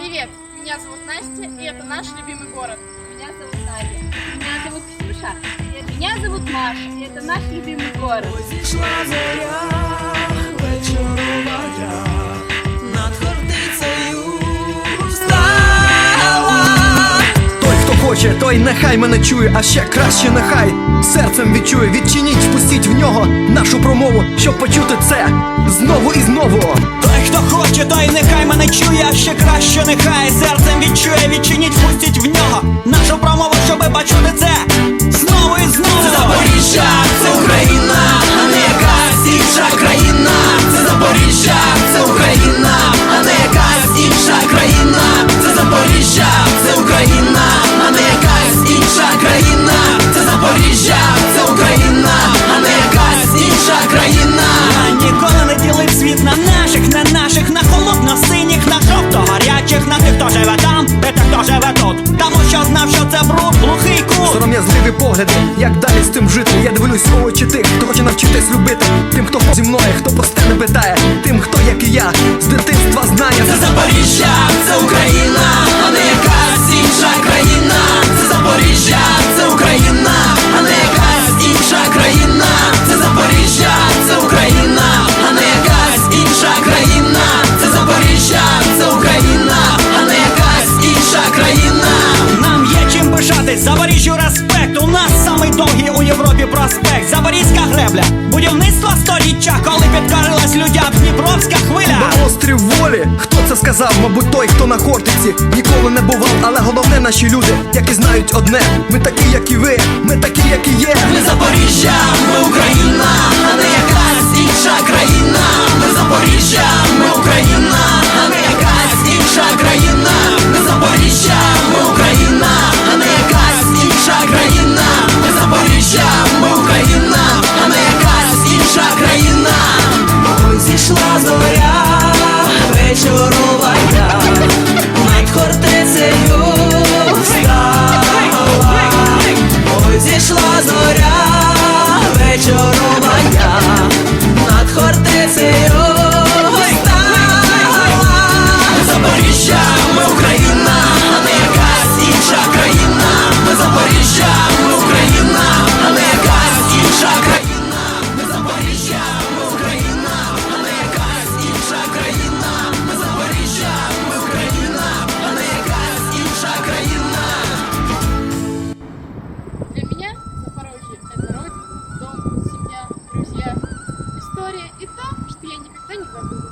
Привет, меня зовут Настя, и это наш любимый город. Меня зовут Надя. Меня зовут Ксюша. Меня зовут Маша. И это наш любимый город. Зійшла зоря вечорова, над Хортицею встала. Той, хто хоче, той нехай мене чує, а ще краще нехай серцем відчує. Відчиніть, впустіть в нього нашу промову, щоб почути це знову і знову. Той, хто хоче, той нехай мене чує, а ще краще нехай серцем відчує. Відчиніть, впустіть в нього нашу промову, щоби почути це знову і знову. Це Запоріжжя, це Україна, а не якась інша країна. Це Запоріжжя, це Україна, а не якась інша країна. Це Запоріжжя, це Україна, а не якась інша країна. Це Запоріжжя, це Україна, а не якась інша країна. Ніколи не ділив світ на наших, на холодно-синіх, на жовто-гарячих, на тих, хто живе там, і тих, хто живе тут. Тому що знав, що це бруд, глухий кут. Сором'язливі погляди, як далі з цим жити. Я дивлюсь в очі тих, хто хоче навчитись любити. Тим, хто зі мною, хто просте не питає. Тим, хто, як і я, з дитинства знає. Це Запоріжжя, це Україна, а не якась інша країна. Це Запоріжжя, це Україна, а не якась інша країна. Це Запоріжжя, це Україна, а не якась інша країна. Це Запоріжжя, це Україна, а не якась інша країна. Нам є чим пишатись, Запоріжжю респект. У нас самий довгий у Європі проспект. Запорізька гребля, будівництво сторіччя, коли підкорилась людям Дніпровська хвиля. На острів волі, хто це сказав? Мабуть, той, хто на Хортиці ніколи не бував. Але головне, наші люди, які знають одне: ми такі, як і ви, ми такі, як і є. Ми Запоріжжя, ми Україна, а не якась інша країна. Ми Запоріжжя, ми Україна, а не якась інша країна. Ми Запоріжжя, ми Україна, а не якась інша країна. Ми Запоріжжя, ми Україна, а не якась інша країна. Ой, зійшла зоря вечорова, над Хортицею встала. Ой, зійшла зоря вечорова, над Хортицею встала. Ми Запоріжжя, ми Україна, а не якась інша країна. Ми Запоріжжя, ми Україна, а не якась інша країна. Ми Запоріжжя, ми Україна, а не якась інша країна. Ми Запоріжжя, ми Україна, а не якась інша країна. Для меня Запорожье – это родина, дом, семья, друзья, история и то, что я никогда не забуду.